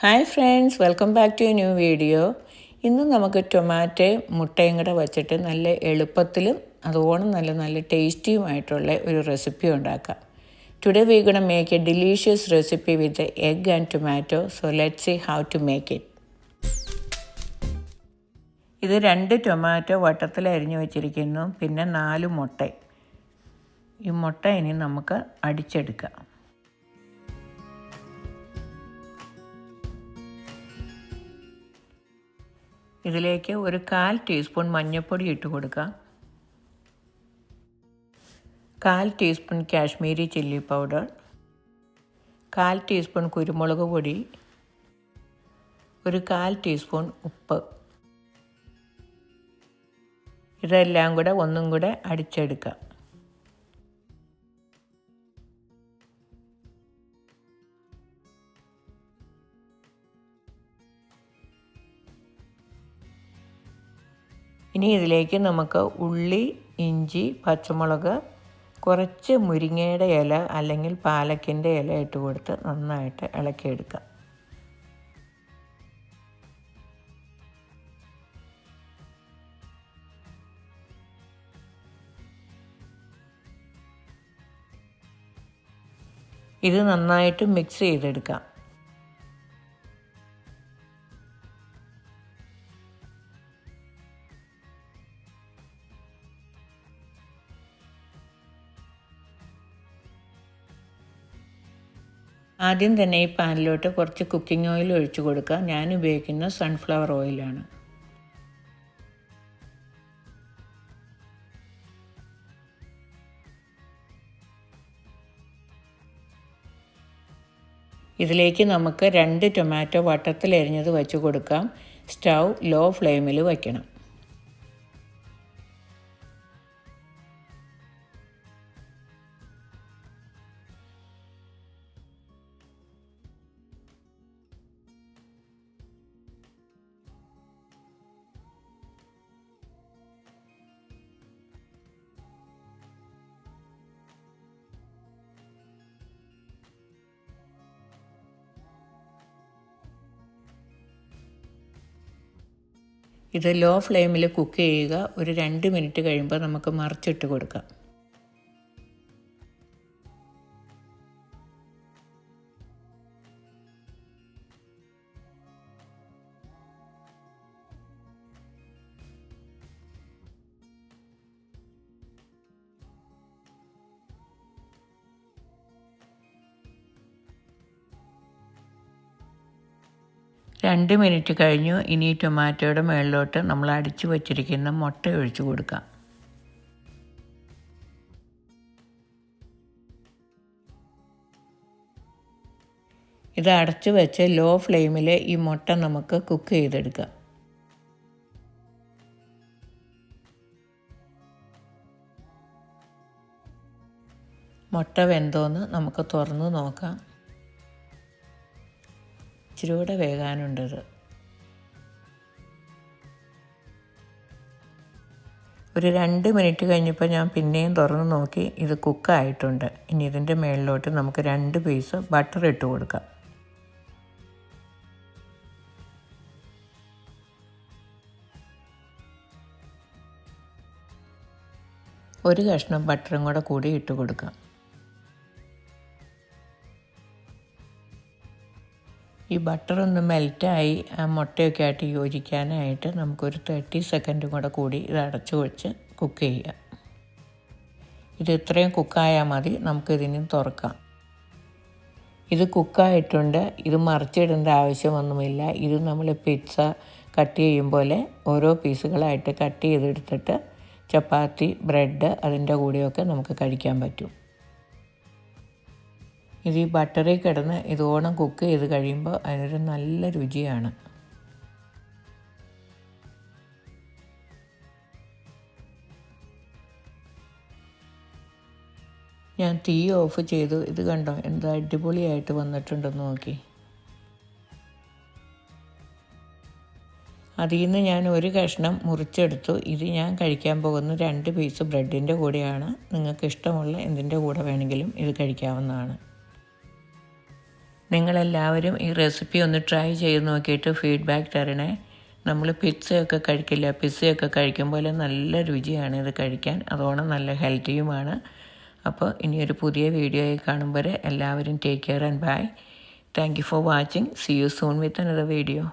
Hi friends, welcome back to a new video. ഇന്ന് നമുക്ക് ടൊമാറ്റോയും മുട്ടയും കൂടെ വച്ചിട്ട് നല്ല എളുപ്പത്തിലും അതുപോലെ നല്ല ടേസ്റ്റിയുമായിട്ടുള്ള ഒരു റെസിപ്പി ഉണ്ടാക്കാം. Today we gonna make a delicious recipe with egg and tomato. So let's see how to make it. ഇത് 2 ടൊമാറ്റോ വട്ടത്തിൽ അരിഞ്ഞു വെച്ചിരിക്കുന്നു, പിന്നെ 4 മുട്ട. ഈ മുട്ട ഇനി നമുക്ക് അടിച്ചെടുക്കാം. ഇതിലേക്ക് ഒരു 1/4 ടീസ്പൂൺ മഞ്ഞൾപ്പൊടി ഇട്ട് കൊടുക്കാം, 1/4 teaspoon Kashmiri chilli powder, 1/4 teaspoon കുരുമുളക് പൊടി, ഒരു 1/4 ടീസ്പൂൺ ഉപ്പ്. ഇതെല്ലാം കൂടെ ഒന്നും കൂടെ അടിച്ചെടുക്കാം. ഇനി ഇതിലേക്ക് നമുക്ക് ഉള്ളി, ഇഞ്ചി, പച്ചമുളക്, കുറച്ച് മുരിങ്ങയുടെ ഇല അല്ലെങ്കിൽ പാലക്കിൻ്റെ ഇല ഇട്ട് കൊടുത്ത് നന്നായിട്ട് ഇളക്കിയെടുക്കാം. ഇത് നന്നായിട്ട് മിക്സ് ചെയ്തെടുക്കാം. ആദ്യം തന്നെ ഈ പാനിലോട്ട് കുറച്ച് കുക്കിംഗ് ഓയിൽ ഒഴിച്ചു കൊടുക്കുക. ഞാൻ ഉപയോഗിക്കുന്ന സൺഫ്ലവർ ഓയിലാണ്. ഇതിലേക്ക് നമുക്ക് 2 ടൊമാറ്റോ വട്ടത്തിൽ അരിഞ്ഞത് വെച്ച് കൊടുക്കാം. സ്റ്റൗ ലോ ഫ്ലെയിമിൽ വയ്ക്കണം. ഇത് ലോ ഫ്ലെയിമിൽ കുക്ക് ചെയ്യുക. ഒരു 2 മിനിറ്റ് കഴിയുമ്പോൾ നമുക്ക് മറിച്ചിട്ട് കൊടുക്കാം. രണ്ട് മിനിറ്റ് കഴിഞ്ഞു. ഇനി ടൊമാറ്റോയുടെ മുകളിലോട്ട് നമ്മൾ അടിച്ചു വച്ചിരിക്കുന്ന മുട്ട ഒഴിച്ചു കൊടുക്കാം. ഇത് അടച്ചു വെച്ച് ലോ ഫ്ലെയിമിൽ ഈ മുട്ട നമുക്ക് കുക്ക് ചെയ്തെടുക്കാം. മുട്ട വെന്തോന്ന് നമുക്ക് തുറന്ന് നോക്കാം. ഇച്ചിരി കൂടെ വേകാനുണ്ടത്. ഒരു 2 മിനിറ്റ് കഴിഞ്ഞപ്പോൾ ഞാൻ പിന്നെയും തുറന്ന് നോക്കി. ഇത് കുക്കായിട്ടുണ്ട്. ഇനി ഇതിൻ്റെ മുകളിലോട്ട് നമുക്ക് 2 പീസ് ബട്ടർ ഇട്ട് കൊടുക്കാം. ഒരു കഷ്ണം ബട്ടറും കൂടി ഇട്ട് കൊടുക്കാം. ഈ ബട്ടറൊന്ന് മെൽറ്റായി ആ മുട്ടയൊക്കെ ആയിട്ട് യോജിക്കാനായിട്ട് നമുക്കൊരു 30 സെക്കൻഡ് കൂടി ഇത് അടച്ചു വെച്ച് കുക്ക് ചെയ്യാം. ഇത് ഇത്രയും കുക്കായാൽ മതി. നമുക്കിതിന് തുറക്കാം. ഇത് കുക്കായിട്ടുണ്ട്. ഇത് മറിച്ചിടേണ്ട ആവശ്യമൊന്നുമില്ല. ഇത് നമ്മൾ പിസ്സ കട്ട് ചെയ്യും പോലെ ഓരോ പീസുകളായിട്ട് കട്ട് ചെയ്തെടുത്തിട്ട് ചപ്പാത്തി, ബ്രെഡ് അതിൻ്റെ കൂടെയൊക്കെ നമുക്ക് കഴിക്കാൻ പറ്റും. ഇത് ഈ ബട്ടറിൽ കിടന്ന് ഇതോണം കുക്ക് ചെയ്ത് കഴിയുമ്പോൾ അതിനൊരു നല്ല രുചിയാണ്. ഞാൻ തീ ഓഫ് ചെയ്തു. ഇത് കണ്ടോ എന്താ അടിപൊളിയായിട്ട് വന്നിട്ടുണ്ടെന്ന് നോക്കി. അതിൽ നിന്ന് ഞാൻ ഒരു കഷ്ണം മുറിച്ചെടുത്തു. ഇത് ഞാൻ കഴിക്കാൻ പോകുന്ന 2 പീസ് ബ്രെഡിൻ്റെ കൂടെയാണ്. നിങ്ങൾക്ക് ഇഷ്ടമുള്ള എന്തിൻ്റെ കൂടെ വേണമെങ്കിലും ഇത് കഴിക്കാവുന്നതാണ്. നിങ്ങളെല്ലാവരും ഈ റെസിപ്പി ഒന്ന് ട്രൈ ചെയ്ത് നോക്കിയിട്ട് ഫീഡ്ബാക്ക് തരണേ. നമ്മൾ പിസ്സയൊക്കെ കഴിക്കില്ല, പിസ്സയൊക്കെ കഴിക്കുമ്പോൾ നല്ല രുചിയാണ് ഇത് കഴിക്കാൻ, അതോണം നല്ല ഹെൽത്തിയുമാണ്. അപ്പോൾ ഇനിയൊരു പുതിയ വീഡിയോയിൽ കാണുമ്പോൾ എല്ലാവരും take care and bye. Thank you for watching. See you soon with another video.